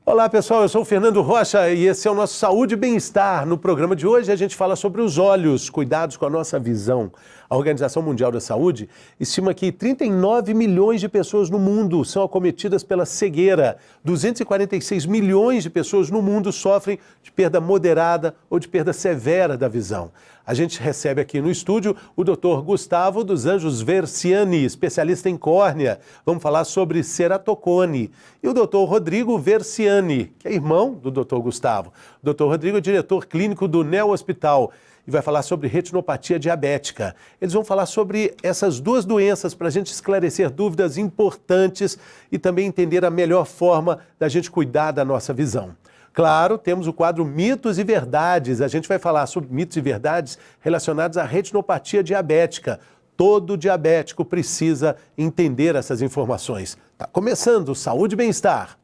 Olá pessoal, eu sou o Fernando Rocha e esse é o nosso Saúde e Bem-Estar. No programa de hoje a gente fala sobre os olhos, cuidados com a nossa visão. A Organização Mundial da Saúde estima que 39 milhões de pessoas no mundo são acometidas pela cegueira. 246 milhões de pessoas no mundo sofrem de perda moderada ou de perda severa da visão. A gente recebe aqui no estúdio o Dr. Gustavo dos Anjos Versiani, especialista em córnea. Vamos falar sobre ceratocone. E o Dr. Rodrigo Versiani, que é irmão do Dr. Gustavo. O Dr. Rodrigo é diretor clínico do Neo Hospital e vai falar sobre retinopatia diabética. Eles vão falar sobre essas duas doenças para a gente esclarecer dúvidas importantes e também entender a melhor forma da gente cuidar da nossa visão. Claro, temos o quadro Mitos e Verdades. A gente vai falar sobre mitos e verdades relacionados à retinopatia diabética. Todo diabético precisa entender essas informações. Tá começando o Saúde e Bem-Estar.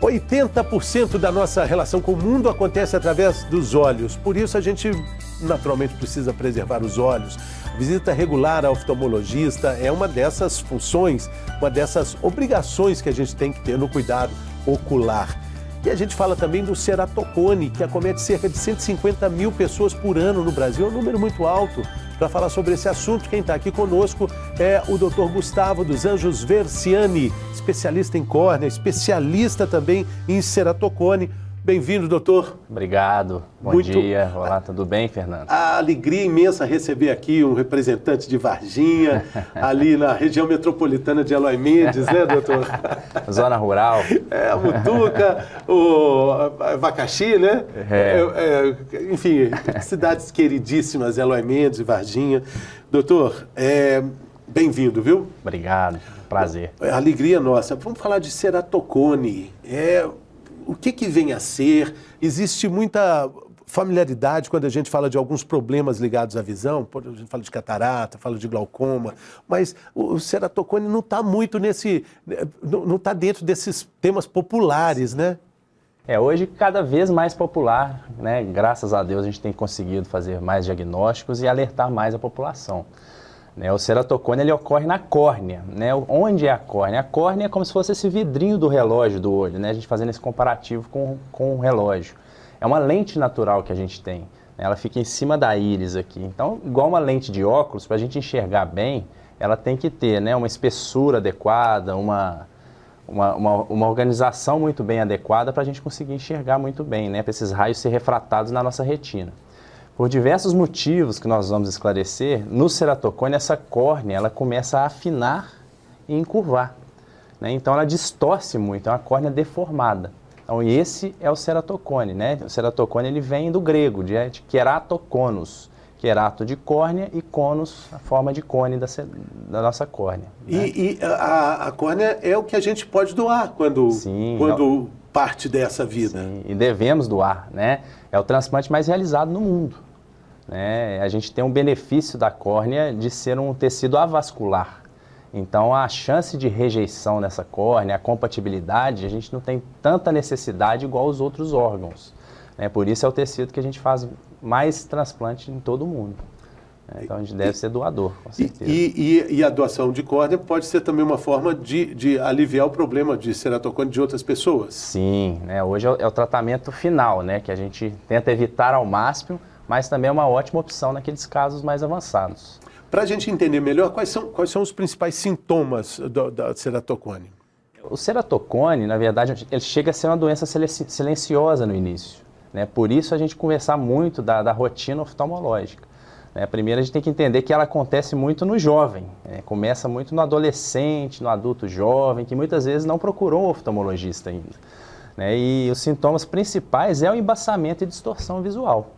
80% da nossa relação com o mundo acontece através dos olhos. Por isso a gente naturalmente precisa preservar os olhos. A visita regular ao oftalmologista é uma dessas funções, uma dessas obrigações que a gente tem que ter no cuidado ocular. E a gente fala também do ceratocone, que acomete cerca de 150 mil pessoas por ano no Brasil. É um número muito alto. Para falar sobre esse assunto, quem está aqui conosco é o Dr. Gustavo dos Anjos Versiani, especialista em córnea, especialista também em ceratocone. Bem-vindo, doutor. Obrigado. Bom dia. Olá, tudo bem, Fernando? A alegria imensa receber aqui um representante de Varginha, ali na região metropolitana de Eloy Mendes, né, doutor? Zona rural. É, a Mutuca, o Abacaxi, né? Enfim, cidades queridíssimas, Eloy Mendes e Varginha. Doutor, bem-vindo, viu? Obrigado, prazer. Alegria nossa. Vamos falar de ceratocone. O que vem a ser? Existe muita familiaridade quando a gente fala de alguns problemas ligados à visão, a gente fala de catarata, fala de glaucoma, mas o ceratocone não está muito não está dentro desses temas populares, né? Hoje cada vez mais popular, né? Graças a Deus a gente tem conseguido fazer mais diagnósticos e alertar mais a população. O ceratocone ele ocorre na córnea, né? Onde é a córnea? A córnea é como se fosse esse vidrinho do relógio do olho, né? A gente fazendo esse comparativo com o relógio. É uma lente natural que a gente tem, né? Ela fica em cima da íris aqui. Então, igual uma lente de óculos, para a gente enxergar bem, ela tem que ter, né, uma espessura adequada, uma organização muito bem adequada para a gente conseguir enxergar muito bem, né? Para esses raios ser refratados na nossa retina. Por diversos motivos que nós vamos esclarecer, no ceratocone essa córnea ela começa a afinar e encurvar, né? Então ela distorce muito, é uma córnea deformada. Então esse é o ceratocone, né? O ceratocone ele vem do grego, de keratoconos, querato de córnea e conos, a forma de cone da nossa córnea. Né? E a córnea é o que a gente pode doar quando parte dessa vida. Sim, e devemos doar, né? É o transplante mais realizado no mundo, né? A gente tem um benefício da córnea de ser um tecido avascular. Então a chance de rejeição nessa córnea, a compatibilidade, a gente não tem tanta necessidade igual os outros órgãos, né? Por isso é o tecido que a gente faz mais transplante em todo o mundo. Então a gente deve ser doador, com certeza. E a doação de córnea pode ser também uma forma de aliviar o problema de ceratocone de outras pessoas? Sim, né? Hoje é o tratamento final, né? Que a gente tenta evitar ao máximo, mas também é uma ótima opção naqueles casos mais avançados. Para a gente entender melhor, quais são os principais sintomas da ceratocone? O ceratocone, na verdade, ele chega a ser uma doença silenciosa no início, né? Por isso a gente conversar muito da rotina oftalmológica. Primeiro a gente tem que entender que ela acontece muito no jovem, começa muito no adolescente, no adulto jovem, que muitas vezes não procurou um oftalmologista ainda. E os sintomas principais é o embaçamento e distorção visual,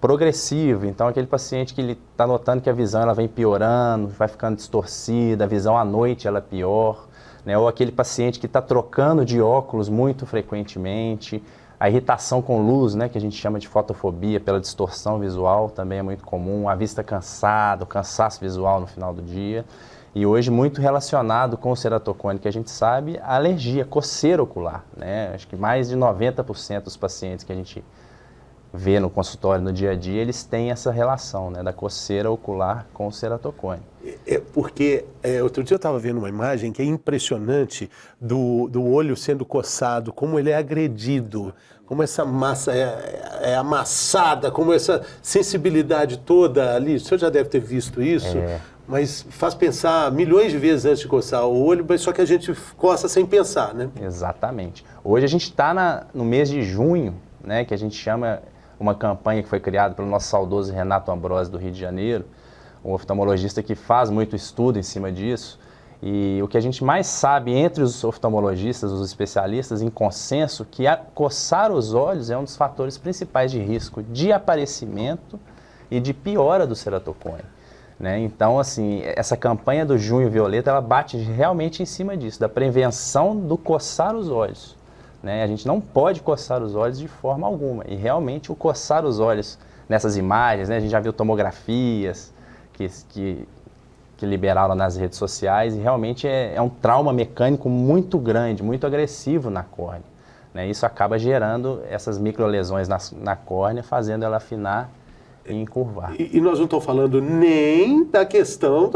progressivo. Então aquele paciente que ele está notando que a visão ela vem piorando, vai ficando distorcida, a visão à noite ela é pior, ou aquele paciente que está trocando de óculos muito frequentemente. A irritação com luz, que a gente chama de fotofobia, pela distorção visual, também é muito comum. A vista cansada, o cansaço visual no final do dia. E hoje muito relacionado com o ceratocone, que a gente sabe, a alergia, coceira ocular, né? Acho que mais de 90% dos pacientes que a gente vê no consultório no dia a dia, eles têm essa relação, né, da coceira ocular com o ceratocone. Porque outro dia eu estava vendo uma imagem que é impressionante do olho sendo coçado, como ele é agredido, como essa massa é amassada, como essa sensibilidade toda ali. O senhor já deve ter visto isso, mas faz pensar milhões de vezes antes de coçar o olho, mas só que a gente coça sem pensar, né? Exatamente. Hoje a gente está no mês de junho, né, que a gente chama uma campanha que foi criada pelo nosso saudoso Renato Ambrosio do Rio de Janeiro, um oftalmologista que faz muito estudo em cima disso. E o que a gente mais sabe entre os oftalmologistas, os especialistas, em consenso, que coçar os olhos é um dos fatores principais de risco de aparecimento e de piora do ceratocone, né? Então, assim, essa campanha do Junho Violeta, ela bate realmente em cima disso, da prevenção do coçar os olhos, né? A gente não pode coçar os olhos de forma alguma. E realmente o coçar os olhos nessas imagens, né? A gente já viu tomografias que liberaram nas redes sociais, e realmente é um trauma mecânico muito grande, muito agressivo na córnea, né? Isso acaba gerando essas microlesões na córnea, fazendo ela afinar e encurvar. E nós não estamos falando nem da questão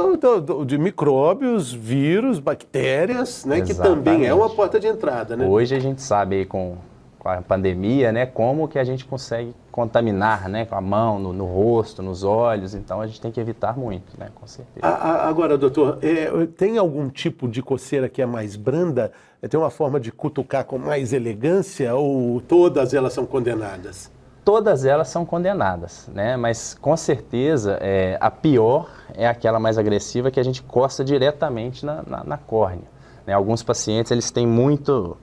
de micróbios, vírus, bactérias, né? Que também é uma porta de entrada, né? Hoje a gente sabe aí com a pandemia, né, como que a gente consegue contaminar, né, com a mão, no rosto, nos olhos. Então a gente tem que evitar muito, né, com certeza. Agora, doutor, tem algum tipo de coceira que é mais branda? Tem uma forma de cutucar com mais elegância, ou todas elas são condenadas? Todas elas são condenadas, né? Mas com certeza a pior é aquela mais agressiva, que a gente coça diretamente na córnea, né? Alguns pacientes eles têm muita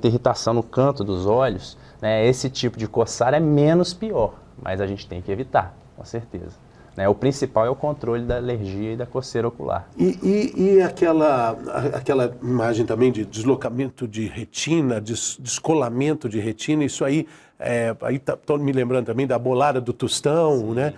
irritação no canto dos olhos, né? Esse tipo de coçar é menos pior, mas a gente tem que evitar, com certeza, né? O principal é o controle da alergia e da coceira ocular. E aquela imagem também de deslocamento de retina, descolamento de retina, isso aí estou me lembrando também da bolada do tostão, né?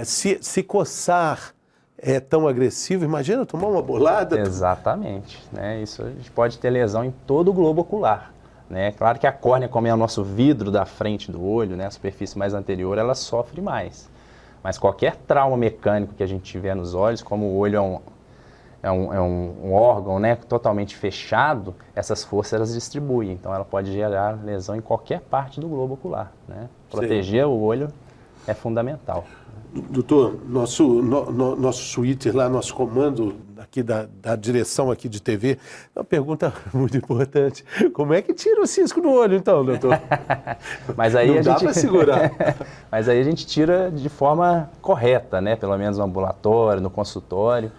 Se coçar é tão agressivo, imagina tomar uma bolada. Exatamente, né? Isso a gente pode ter lesão em todo o globo ocular, né? Claro que a córnea, como é o nosso vidro da frente do olho, né, a superfície mais anterior, ela sofre mais. Mas qualquer trauma mecânico que a gente tiver nos olhos, como o olho é um órgão, né, totalmente fechado, essas forças elas distribuem. Então ela pode gerar lesão em qualquer parte do globo ocular, né? Proteger o olho é fundamental. Doutor, nosso suíte lá, nosso comando aqui da direção aqui de TV, uma pergunta muito importante. Como é que tira o cisco do olho, então, doutor? Mas aí não dá para segurar. Mas aí a gente tira de forma correta, né? Pelo menos no ambulatório, no consultório.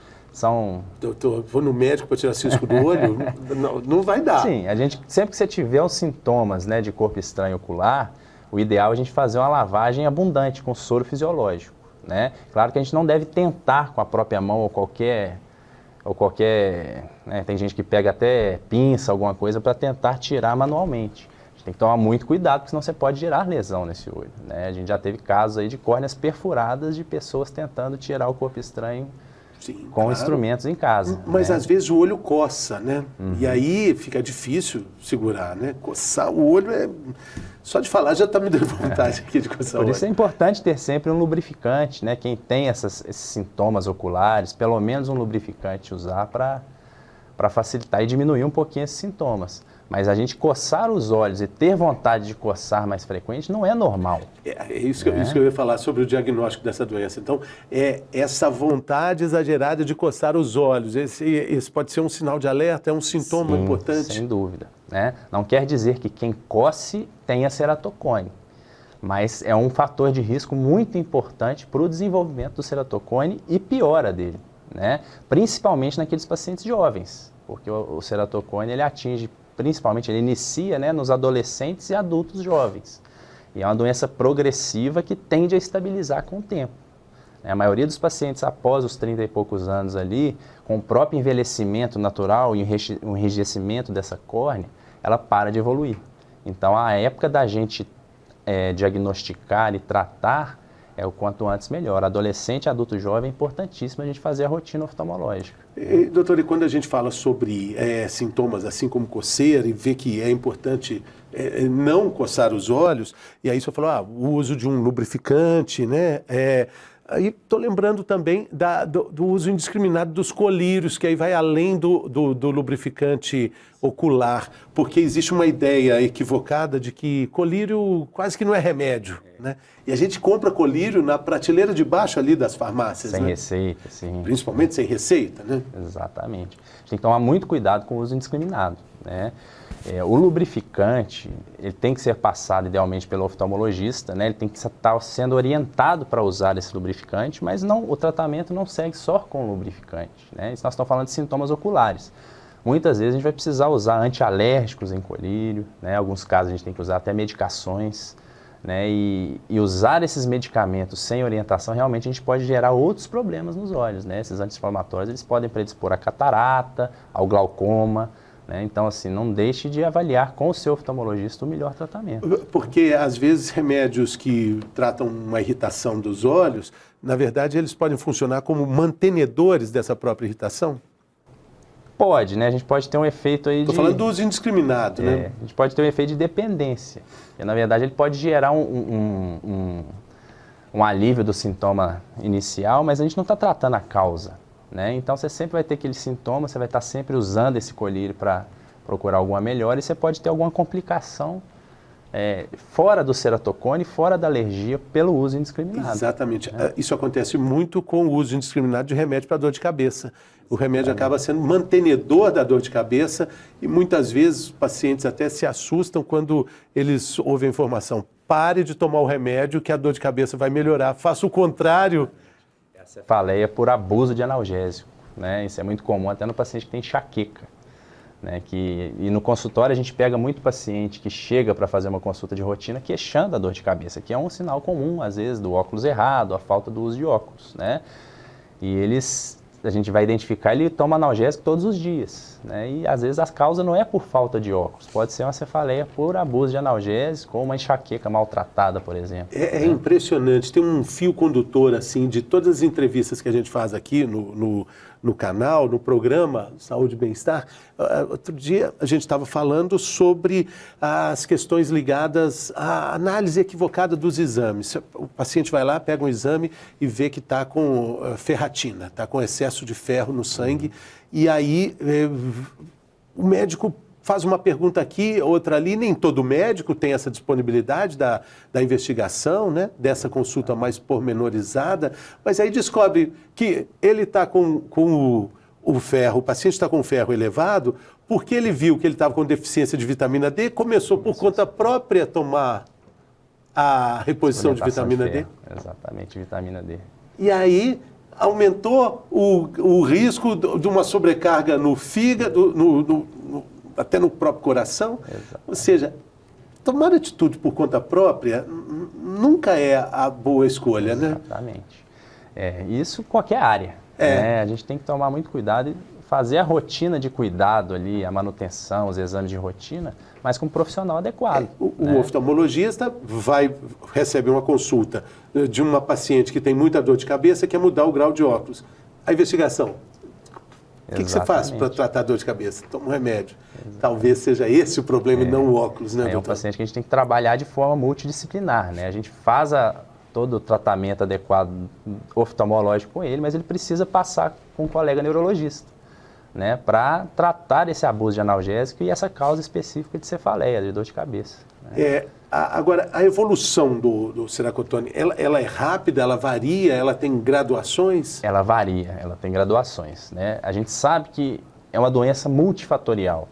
Doutor, vou no médico para tirar cisco do olho? Não vai dar. Sim, sempre que você tiver os sintomas, né, de corpo estranho ocular, o ideal é a gente fazer uma lavagem abundante com soro fisiológico, né? Claro que a gente não deve tentar com a própria mão ou qualquer, né, tem gente que pega até pinça, alguma coisa, para tentar tirar manualmente. A gente tem que tomar muito cuidado, porque senão você pode gerar lesão nesse olho, né? A gente já teve casos aí de córneas perfuradas de pessoas tentando tirar o corpo estranho. Sim, com instrumentos em casa. Mas né? Às vezes o olho coça, né? E aí fica difícil segurar, né? Coçar o olho só de falar já está me dando vontade aqui de coçar o olho. Por isso é importante ter sempre um lubrificante, né? Quem tem esses sintomas oculares, pelo menos um lubrificante usar para facilitar e diminuir um pouquinho esses sintomas. Mas a gente coçar os olhos e ter vontade de coçar mais frequente não é normal. É isso que eu ia falar sobre o diagnóstico dessa doença. Então, essa vontade exagerada de coçar os olhos, esse pode ser um sinal de alerta, é um sintoma importante? Sem dúvida, né? Não quer dizer que quem coce tenha ceratocone, mas é um fator de risco muito importante para o desenvolvimento do ceratocone e piora dele, né? Principalmente naqueles pacientes jovens, porque o ceratocone ele atinge, principalmente ele inicia, né, nos adolescentes e adultos jovens. E é uma doença progressiva que tende a estabilizar com o tempo. A maioria dos pacientes após os 30 e poucos anos ali, com o próprio envelhecimento natural e o enrijecimento dessa córnea, ela para de evoluir. Então a época da gente diagnosticar e tratar o quanto antes melhor. Adolescente, adulto jovem, é importantíssimo a gente fazer a rotina oftalmológica. Doutor, e quando a gente fala sobre sintomas assim como coceira e vê que é importante não coçar os olhos, e aí você falou, o uso de um lubrificante, né? Aí estou lembrando também do uso indiscriminado dos colírios, que aí vai além do lubrificante ocular, porque existe uma ideia equivocada de que colírio quase que não é remédio, né? E a gente compra colírio na prateleira de baixo ali das farmácias, Sem né? receita, sim. Principalmente sem receita, né? Exatamente. A gente tem que tomar muito cuidado com o uso indiscriminado, né? O lubrificante, ele tem que ser passado idealmente pelo oftalmologista, né? Ele tem que estar sendo orientado para usar esse lubrificante, mas o tratamento não segue só com lubrificante, né? Isso nós estamos falando de sintomas oculares. Muitas vezes a gente vai precisar usar antialérgicos em colírio, né? Em alguns casos a gente tem que usar até medicações, né? E usar esses medicamentos sem orientação, realmente a gente pode gerar outros problemas nos olhos, né? Esses anti-inflamatórios, eles podem predispor à catarata, ao glaucoma, né? Então, assim, não deixe de avaliar com o seu oftalmologista o melhor tratamento. Porque, às vezes, remédios que tratam uma irritação dos olhos, na verdade, eles podem funcionar como mantenedores dessa própria irritação? Pode, né? A gente pode ter um efeito aí Estou falando do uso indiscriminado, né? A gente pode ter um efeito de dependência. E, na verdade, ele pode gerar um alívio do sintoma inicial, mas a gente não está tratando a causa, né? Então, você sempre vai ter aquele sintoma, você vai estar sempre usando esse colírio para procurar alguma melhora e você pode ter alguma complicação fora do ceratocone, fora da alergia, pelo uso indiscriminado. Exatamente. Isso acontece muito com o uso indiscriminado de remédio para dor de cabeça. O remédio acaba sendo mantenedor da dor de cabeça e muitas vezes os pacientes até se assustam quando eles ouvem a informação: pare de tomar o remédio que a dor de cabeça vai melhorar. Faça o contrário. A cefaleia por abuso de analgésico, né? Isso é muito comum até no paciente que tem enxaqueca, né? E no consultório a gente pega muito paciente que chega para fazer uma consulta de rotina queixando a dor de cabeça, que é um sinal comum, às vezes, do óculos errado, a falta do uso de óculos, né? E a gente vai identificar, ele toma analgésico todos os dias, né? E às vezes a causa não é por falta de óculos, pode ser uma cefaleia por abuso de analgésico ou uma enxaqueca maltratada, por exemplo. É impressionante, tem um fio condutor assim de todas as entrevistas que a gente faz aqui no canal, no programa Saúde e Bem-Estar. Outro dia a gente estava falando sobre as questões ligadas à análise equivocada dos exames. O paciente vai lá, pega um exame e vê que está com ferratina, está com excesso de ferro no sangue, e aí o médico faz uma pergunta aqui, outra ali, nem todo médico tem essa disponibilidade da investigação, né? Dessa consulta mais pormenorizada, mas aí descobre que ele está com o ferro, o paciente está com o ferro elevado, porque ele viu que ele estava com deficiência de vitamina D, começou por conta própria a tomar a reposição de vitamina D. Exatamente, vitamina D. E aí aumentou o risco de uma sobrecarga no fígado, até no próprio coração. Exatamente. Ou seja, tomar atitude por conta própria nunca é a boa escolha, né? Exatamente. Isso qualquer área. Né? A gente tem que tomar muito cuidado e fazer a rotina de cuidado ali, a manutenção, os exames de rotina, mas com um profissional adequado. O oftalmologista recebe uma consulta de uma paciente que tem muita dor de cabeça e quer mudar o grau de óculos. A investigação. O que você faz para tratar a dor de cabeça? Toma um remédio. Exatamente. Talvez seja esse o problema e não o óculos, né, doutor? É um paciente que a gente tem que trabalhar de forma multidisciplinar, né? A gente faz todo o tratamento adequado oftalmológico com ele, mas ele precisa passar com um colega neurologista, né? Para tratar esse abuso de analgésico e essa causa específica de cefaleia, de dor de cabeça. Né? Agora, a evolução do ceracotone, ela é rápida, ela varia, ela tem graduações? Ela varia, ela tem graduações, né? A gente sabe que é uma doença multifatorial.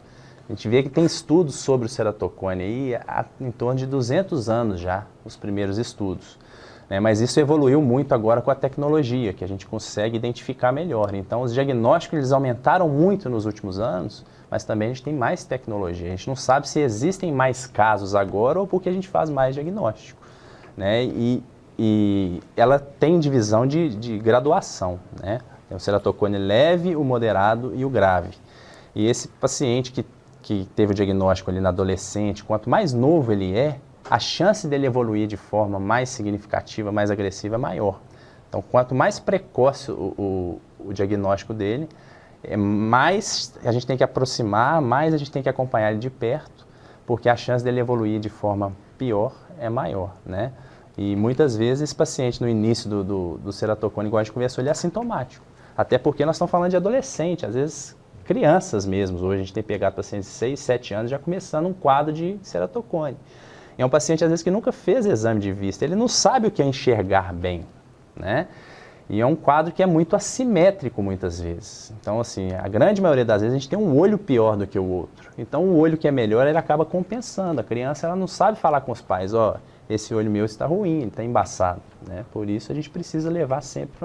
A gente vê que tem estudos sobre o ceratocone aí há em torno de 200 anos já, os primeiros estudos. Né? Mas isso evoluiu muito agora com a tecnologia, que a gente consegue identificar melhor. Então, os diagnósticos eles aumentaram muito nos últimos anos, mas também a gente tem mais tecnologia. A gente não sabe se existem mais casos agora ou porque a gente faz mais diagnóstico. Né? E ela tem divisão de graduação. Né? Tem o ceratocone leve, o moderado e o grave. E esse paciente que teve o diagnóstico ali na adolescente, quanto mais novo ele é, a chance dele evoluir de forma mais significativa, mais agressiva é maior. Então, quanto mais precoce o diagnóstico dele, mais a gente tem que aproximar, mais a gente tem que acompanhar ele de perto, porque a chance dele evoluir de forma pior é maior, né? E muitas vezes esse paciente no início do ceratocone, igual a gente conversou, ele é assintomático. Até porque nós estamos falando de adolescente, às vezes crianças mesmo. Hoje a gente tem pegado pacientes de 6, 7 anos já começando um quadro de ceratocone. É um paciente às vezes que nunca fez exame de vista, ele não sabe o que é enxergar bem, né? E é um quadro que é muito assimétrico muitas vezes. Então, assim, a grande maioria das vezes a gente tem um olho pior do que o outro. Então, o olho que é melhor, ele acaba compensando. A criança, ela não sabe falar com os pais, ó, esse olho meu está ruim, ele está embaçado, né? Por isso, a gente precisa levar sempre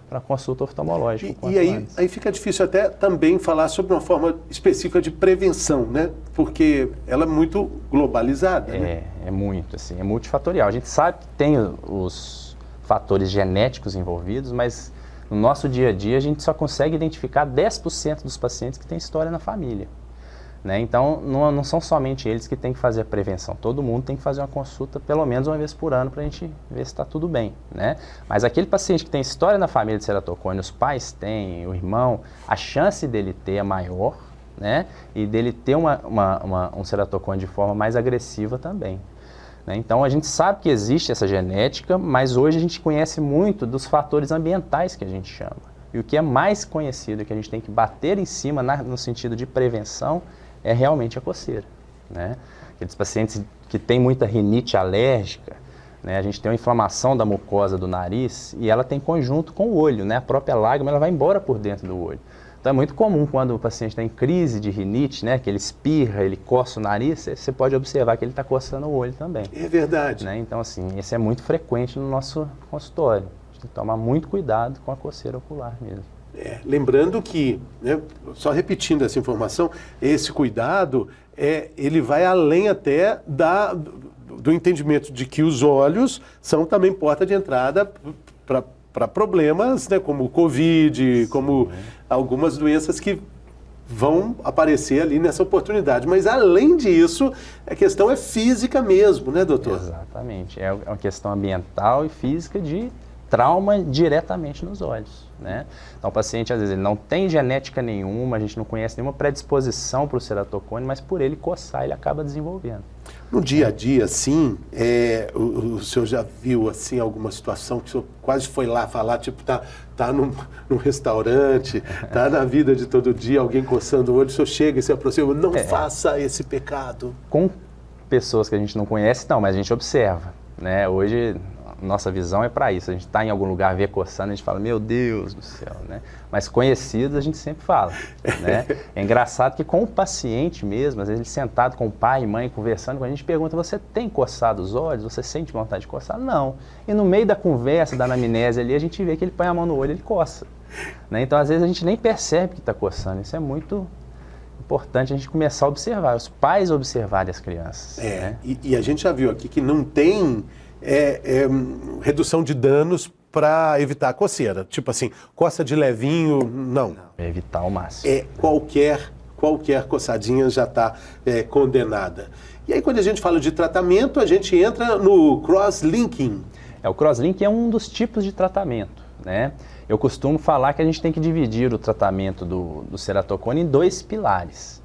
para consulta oftalmológica. E aí fica difícil até também falar sobre uma forma específica de prevenção, né? Porque ela é muito globalizada, né? É muito, assim, é multifatorial. A gente sabe que tem os fatores genéticos envolvidos, mas no nosso dia a dia a gente só consegue identificar 10% dos pacientes que têm história na família, né? Então não são somente eles que têm que fazer a prevenção, todo mundo tem que fazer uma consulta pelo menos uma vez por ano para a gente ver se está tudo bem, né? Mas aquele paciente que tem história na família de ceratocone, os pais têm, o irmão, a chance dele ter é maior, né? E dele ter um ceratocone de forma mais agressiva também. Então, a gente sabe que existe essa genética, mas hoje a gente conhece muito dos fatores ambientais que a gente chama. E o que é mais conhecido, que a gente tem que bater em cima no sentido de prevenção, é realmente a coceira, né? Aqueles pacientes que têm muita rinite alérgica, né? A gente tem uma inflamação da mucosa do nariz e ela tem conjunto com o olho, né? A própria lágrima ela vai embora por dentro do olho. Então é muito comum quando o paciente está em crise de rinite, né, que ele espirra, ele coça o nariz, você pode observar que ele está coçando o olho também. É verdade. Né? Então, assim, esse é muito frequente no nosso consultório. A gente tem que tomar muito cuidado com a coceira ocular mesmo. Lembrando que, né, só repetindo essa informação, esse cuidado, ele vai além até do entendimento de que os olhos são também porta de entrada para problemas, né, como o Covid, sim, como algumas doenças que vão aparecer ali nessa oportunidade. Mas, além disso, a questão é física mesmo, né, doutor? Exatamente. É uma questão ambiental e física de trauma diretamente nos olhos, né? Então, o paciente, às vezes, ele não tem genética nenhuma, a gente não conhece nenhuma predisposição para o ceratocone, mas por ele coçar, ele acaba desenvolvendo. No dia a dia, assim, o senhor já viu, assim, alguma situação que o senhor quase foi lá falar, tipo, tá num restaurante, tá na vida de todo dia, alguém coçando o olho, o senhor chega e se aproxima, não faça esse pecado. Com pessoas que a gente não conhece, não, mas a gente observa, né? Hoje, nossa visão é para isso. A gente está em algum lugar, vê coçando, a gente fala, meu Deus do céu, né? Mas conhecidos a gente sempre fala, né? É engraçado que com o paciente mesmo, às vezes ele sentado com o pai e mãe conversando, quando a gente pergunta, você tem coçado os olhos? Você sente vontade de coçar? Não. E no meio da conversa, da anamnese ali, a gente vê que ele põe a mão no olho e ele coça, né? Então, às vezes a gente nem percebe que está coçando. Isso é muito importante a gente começar a observar, os pais observarem as crianças. Né? E a gente já viu aqui que não tem redução de danos para evitar a coceira. Tipo assim, coça de levinho, não. É evitar ao máximo. Qualquer coçadinha já está condenada. E aí, quando a gente fala de tratamento, a gente entra no cross-linking. O cross-linking é um dos tipos de tratamento, né? Eu costumo falar que a gente tem que dividir o tratamento do ceratocone em 2 pilares.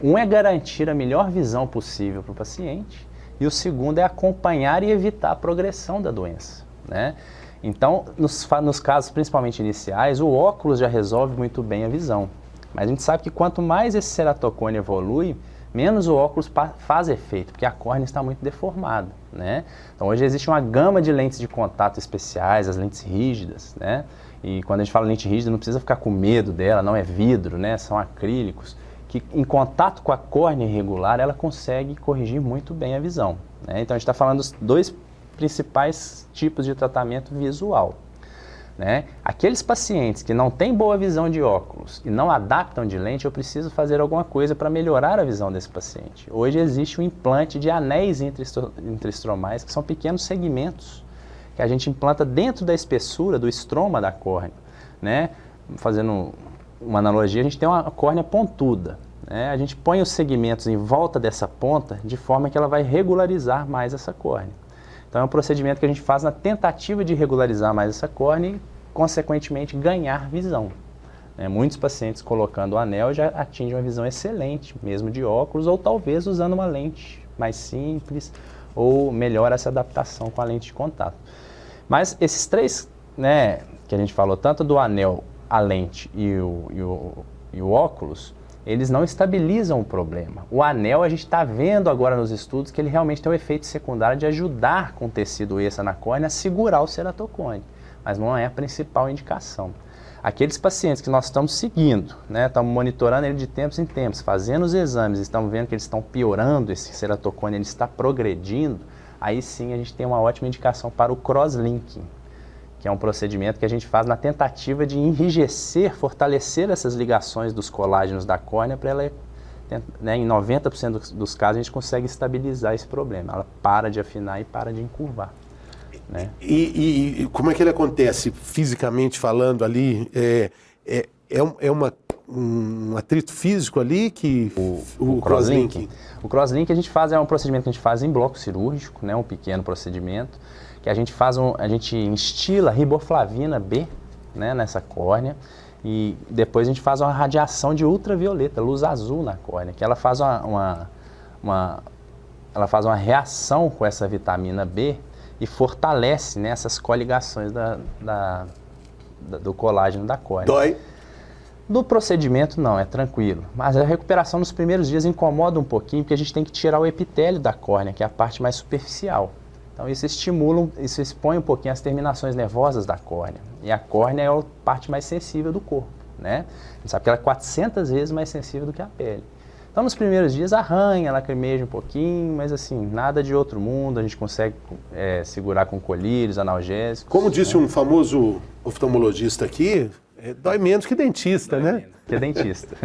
Um é garantir a melhor visão possível para o paciente e o segundo é acompanhar e evitar a progressão da doença, né? Então, nos casos principalmente iniciais, o óculos já resolve muito bem a visão. Mas a gente sabe que quanto mais esse ceratocone evolui, menos o óculos faz efeito, porque a córnea está muito deformada, né? Então, hoje existe uma gama de lentes de contato especiais, as lentes rígidas, né? E quando a gente fala lente rígida, não precisa ficar com medo dela, não é vidro, né? São acrílicos, que em contato com a córnea irregular, ela consegue corrigir muito bem a visão, né? Então, a gente está falando dos 2 principais tipos de tratamento visual, né? Aqueles pacientes que não têm boa visão de óculos e não adaptam de lente, eu preciso fazer alguma coisa para melhorar a visão desse paciente. Hoje existe um implante de anéis intraestromais, que são pequenos segmentos que a gente implanta dentro da espessura do estroma da córnea, né? Fazendo uma analogia, a gente tem uma córnea pontuda, né, a gente põe os segmentos em volta dessa ponta de forma que ela vai regularizar mais essa córnea. Então é um procedimento que a gente faz na tentativa de regularizar mais essa córnea e, consequentemente, ganhar visão. Muitos pacientes colocando o anel já atingem uma visão excelente, mesmo de óculos, ou talvez usando uma lente mais simples, ou melhora essa adaptação com a lente de contato. Mas esses três, né, que a gente falou, tanto do anel, a lente e o óculos, eles não estabilizam o problema. O anel, a gente está vendo agora nos estudos que ele realmente tem um efeito secundário de ajudar com o tecido extra na córnea a segurar o ceratocone, mas não é a principal indicação. Aqueles pacientes que nós estamos seguindo, né, estamos monitorando ele de tempos em tempos, fazendo os exames, estamos vendo que eles estão piorando, esse ceratocone ele está progredindo, aí sim a gente tem uma ótima indicação para o crosslinking, que é um procedimento que a gente faz na tentativa de enrijecer, fortalecer essas ligações dos colágenos da córnea para ela, né, em 90% dos casos a gente consegue estabilizar esse problema, ela para de afinar e para de encurvar. Né? E como é que ele acontece, fisicamente falando ali? Um atrito físico ali que o crosslinking? O crosslinking a gente faz, é um procedimento que a gente faz em bloco cirúrgico, né, um pequeno procedimento, que a gente instila riboflavina B, né, nessa córnea, e depois a gente faz uma radiação de ultravioleta, luz azul na córnea, que ela faz ela faz uma reação com essa vitamina B e fortalece, né, essas coligações do colágeno da córnea. Dói? Do procedimento não, é tranquilo, mas a recuperação nos primeiros dias incomoda um pouquinho, porque a gente tem que tirar o epitélio da córnea, que é a parte mais superficial. Então isso expõe um pouquinho as terminações nervosas da córnea, e a córnea é a parte mais sensível do corpo, né? A gente sabe que ela é 400 vezes mais sensível do que a pele. Então, nos primeiros dias arranha, lacrimeja um pouquinho, mas assim, nada de outro mundo, a gente consegue segurar com colírios, analgésicos. Como disse um famoso oftalmologista aqui, dói menos que dentista, né? Que é dentista.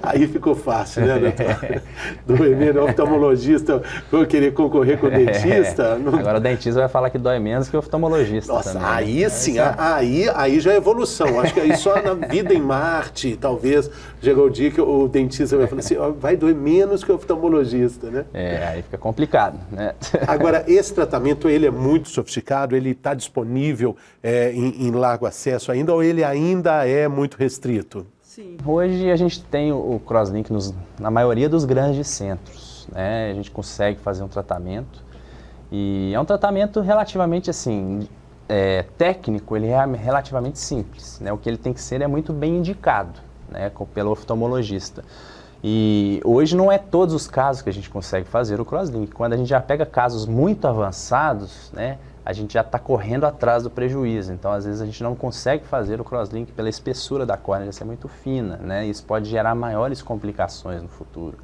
Aí ficou fácil, né, doutor? Dói menos, oftalmologista, vou querer concorrer com o dentista. Não... Agora o dentista vai falar que dói menos que o oftalmologista. Nossa, também. Aí sim, aí já é evolução. Acho que aí só na vida em Marte, talvez, chegou o dia que o dentista vai falar assim, ó, vai doer menos que o oftalmologista, né? Aí fica complicado, né? Agora, esse tratamento, ele é muito sofisticado, ele está disponível em largo acesso ainda, ou ele ainda é muito restrito? Sim. Hoje a gente tem o crosslink na maioria dos grandes centros, né? A gente consegue fazer um tratamento e é um tratamento relativamente assim, técnico, ele é relativamente simples, né? O que ele tem que ser é muito bem indicado, né, pelo oftalmologista. E hoje não é todos os casos que a gente consegue fazer o crosslink. Quando a gente já pega casos muito avançados, né, a gente já está correndo atrás do prejuízo. Então, às vezes, a gente não consegue fazer o crosslink pela espessura da córnea, já ser muito fina, né? Isso pode gerar maiores complicações no futuro.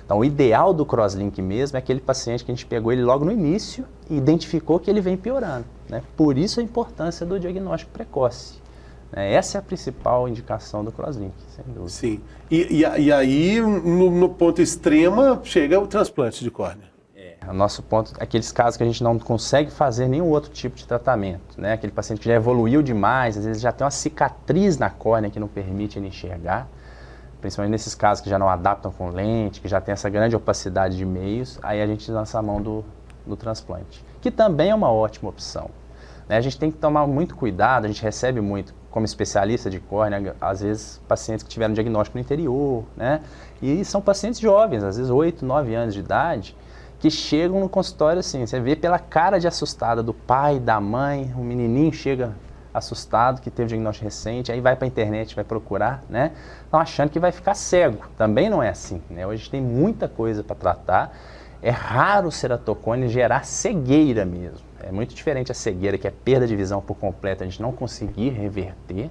Então, o ideal do crosslink mesmo é aquele paciente que a gente pegou ele logo no início e identificou que ele vem piorando, né? Por isso a importância do diagnóstico precoce. Essa é a principal indicação do crosslink, sem dúvida. Sim. E aí, no ponto extremo, chega o transplante de córnea. O nosso ponto é aqueles casos que a gente não consegue fazer nenhum outro tipo de tratamento, né? Aquele paciente que já evoluiu demais, às vezes já tem uma cicatriz na córnea que não permite ele enxergar, principalmente nesses casos que já não adaptam com lente, que já tem essa grande opacidade de meios, aí a gente lança a mão do transplante, que também é uma ótima opção. A gente tem que tomar muito cuidado, a gente recebe muito, como especialista de córnea, às vezes pacientes que tiveram diagnóstico no interior, né? E são pacientes jovens, às vezes 8, 9 anos de idade, que chegam no consultório assim, você vê pela cara de assustada do pai, da mãe, o menininho chega assustado, que teve diagnóstico recente, aí vai para a internet, vai procurar, né? Estão achando que vai ficar cego. Também não é assim, né? Hoje tem muita coisa para tratar. É raro o ceratocone gerar cegueira mesmo. É muito diferente a cegueira, que é perda de visão por completo, a gente não conseguir reverter,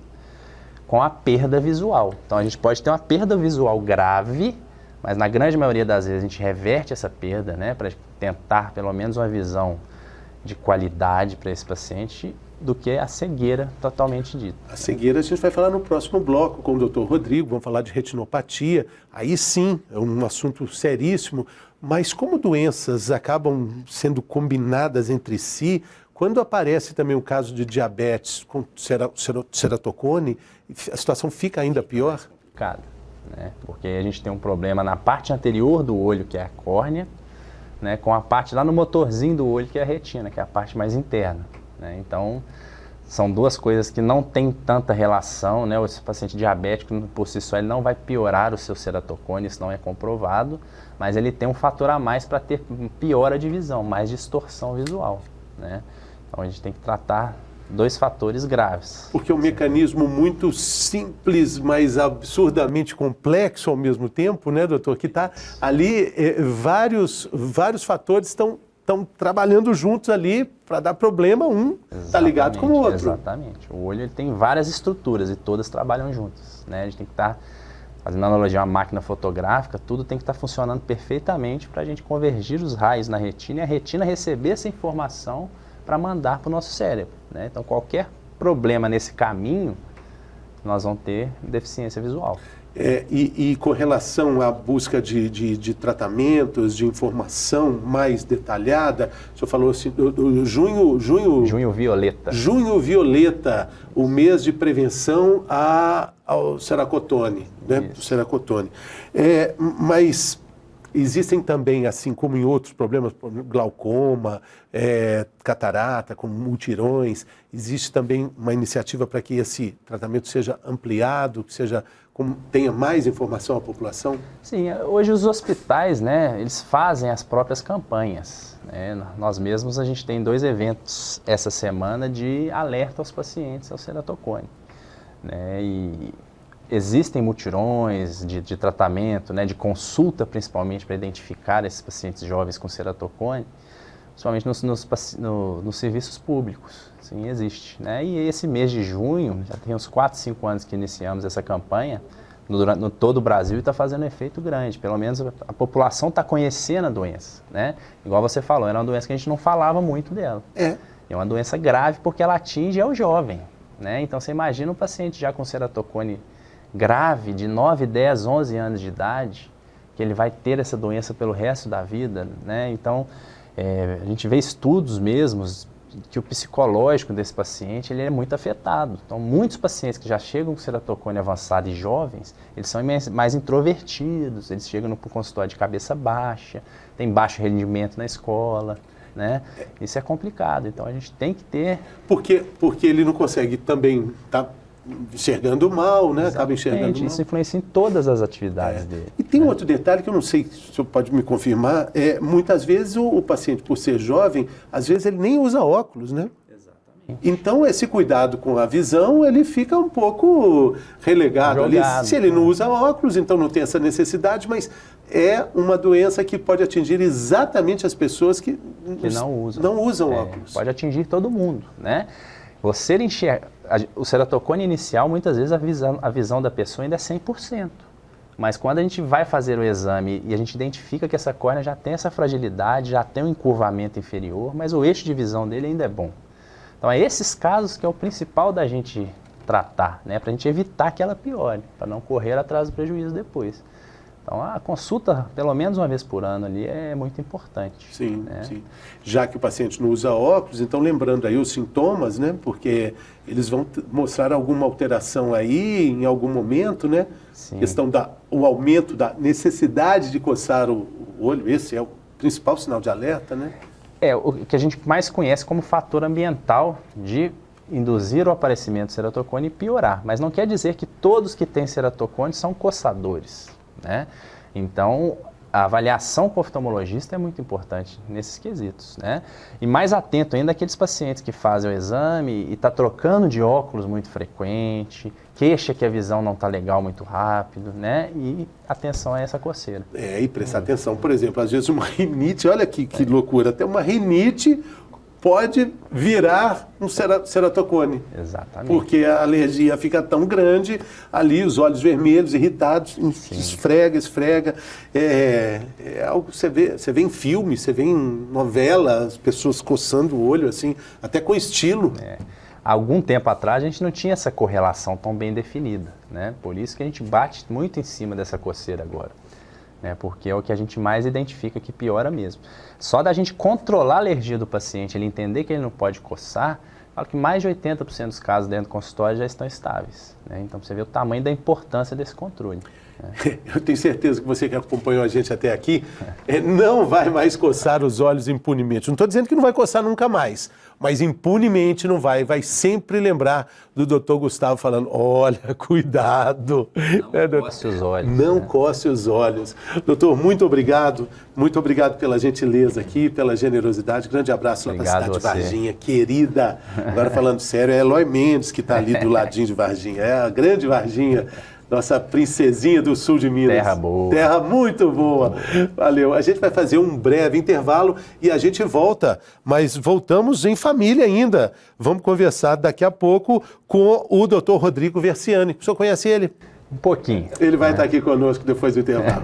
com a perda visual. Então a gente pode ter uma perda visual grave, mas na grande maioria das vezes a gente reverte essa perda, né, para tentar pelo menos uma visão de qualidade para esse paciente, do que a cegueira totalmente dita. A cegueira a gente vai falar no próximo bloco com o Dr. Rodrigo, vamos falar de retinopatia. Aí sim, é um assunto seríssimo, mas como doenças acabam sendo combinadas entre si, quando aparece também o caso de diabetes com ceratocone, a situação fica ainda pior? né? Porque a gente tem um problema na parte anterior do olho, que é a córnea, né? Com a parte lá no motorzinho do olho, que é a retina, que é a parte mais interna, né? Então, são duas coisas que não tem tanta relação, né? O paciente diabético, por si só, ele não vai piorar o seu ceratocone, isso não é comprovado, mas ele tem um fator a mais para ter piora de visão, mais distorção visual, né? Então, a gente tem que tratar dois fatores graves. Porque é um mecanismo muito simples, mas absurdamente complexo ao mesmo tempo, né, doutor? Que está ali, vários fatores estão trabalhando juntos ali para dar problema, um está ligado com o outro. Exatamente. O olho ele tem várias estruturas e todas trabalham juntas, né? A gente tem que estar, fazendo analogia a uma máquina fotográfica, tudo tem que estar funcionando perfeitamente para a gente convergir os raios na retina e a retina receber essa informação para mandar para o nosso cérebro, né? Então, qualquer problema nesse caminho, nós vamos ter deficiência visual. E com relação à busca de tratamentos, de informação mais detalhada, o senhor falou assim, Junho Violeta. Junho Violeta, o mês de prevenção ao ceracotone, né? Ceracotone. Mas existem também, assim como em outros problemas, glaucoma, catarata, como multirões, existe também uma iniciativa para que esse tratamento seja ampliado, que tenha mais informação à população? Sim, hoje os hospitais, né, eles fazem as próprias campanhas, né? Nós mesmos, a gente tem 2 eventos essa semana de alerta aos pacientes ao ceratocone, né? E existem mutirões de tratamento, né, de consulta principalmente para identificar esses pacientes jovens com ceratocone, principalmente nos serviços públicos. Sim, existe, né? E esse mês de junho, já tem uns 4, 5 anos que iniciamos essa campanha no todo o Brasil e está fazendo um efeito grande. Pelo menos a população está conhecendo a doença, né? Igual você falou, era uma doença que a gente não falava muito dela. É uma doença grave porque ela atinge o jovem, né? Então você imagina um paciente já com ceratocone grave, de 9, 10, 11 anos de idade, que ele vai ter essa doença pelo resto da vida, né? Então, a gente vê estudos mesmos que o psicológico desse paciente ele é muito afetado. Então, muitos pacientes que já chegam com ceratocone avançado e jovens, eles são mais introvertidos, eles chegam no consultório de cabeça baixa, tem baixo rendimento na escola, né? Isso é complicado, então a gente tem que ter... Porque ele não consegue também estar enxergando mal, né? Acaba enxergando mal. Isso influencia em todas as atividades dele. E tem outro detalhe que eu não sei se o senhor pode me confirmar, muitas vezes o paciente, por ser jovem, às vezes ele nem usa óculos, né? Exatamente. Então esse cuidado com a visão, ele fica um pouco relegado ali. Se ele não usa óculos, então não tem essa necessidade, mas é uma doença que pode atingir exatamente as pessoas que não usam óculos. Pode atingir todo mundo, né? Você enxerga, o ceratocone inicial, muitas vezes a visão da pessoa ainda é 100%. Mas quando a gente vai fazer o exame e a gente identifica que essa córnea já tem essa fragilidade, já tem um encurvamento inferior, mas o eixo de visão dele ainda é bom. Então é esses casos que é o principal da gente tratar, né? Para a gente evitar que ela piore, para não correr atrás do prejuízo depois. Então, a consulta, pelo menos uma vez por ano ali, é muito importante. Sim, né? Sim. Já que o paciente não usa óculos, então lembrando aí os sintomas, né? Porque eles vão mostrar alguma alteração aí em algum momento, né? Sim. Questão o aumento da necessidade de coçar o olho, esse é o principal sinal de alerta, né? O que a gente mais conhece como fator ambiental de induzir o aparecimento do ceratocone e piorar. Mas não quer dizer que todos que têm ceratocone são coçadores, né? Então, a avaliação com o oftalmologista é muito importante nesses quesitos, né? E mais atento ainda aqueles pacientes que fazem o exame e está trocando de óculos muito frequente, queixa que a visão não está legal muito rápido, né? E atenção a essa coceira. E prestar atenção, por exemplo, às vezes uma rinite, olha que loucura, até uma rinite pode virar um ceratocone. Exatamente. Porque a alergia fica tão grande, ali os olhos vermelhos, irritados, esfrega. É algo que você vê em filme, você vê em novela, as pessoas coçando o olho, assim, até com estilo. Há algum tempo atrás a gente não tinha essa correlação tão bem definida, né? Por isso que a gente bate muito em cima dessa coceira agora. Porque é o que a gente mais identifica que piora mesmo. Só da gente controlar a alergia do paciente, ele entender que ele não pode coçar, falo que mais de 80% dos casos dentro do consultório já estão estáveis, né? Então você vê o tamanho da importância desse controle. eu tenho certeza que você que acompanhou a gente até aqui não vai mais coçar os olhos impunemente. Não estou dizendo que não vai coçar nunca mais, mas impunemente não vai sempre lembrar do doutor Gustavo falando, olha, cuidado. Não coce os olhos. Não coce os olhos. Doutor, muito obrigado pela gentileza aqui, pela generosidade. Grande abraço lá para a cidade de Varginha, querida. Agora falando sério, é Eloy Mendes que está ali do ladinho de Varginha, é a grande Varginha. Nossa princesinha do sul de Minas. Terra boa. Terra muito boa. Valeu. A gente vai fazer um breve intervalo e a gente volta, mas voltamos em família ainda. Vamos conversar daqui a pouco com o Dr. Rodrigo Versiani. O senhor conhece ele? Um pouquinho. Ele vai estar aqui conosco depois do intervalo.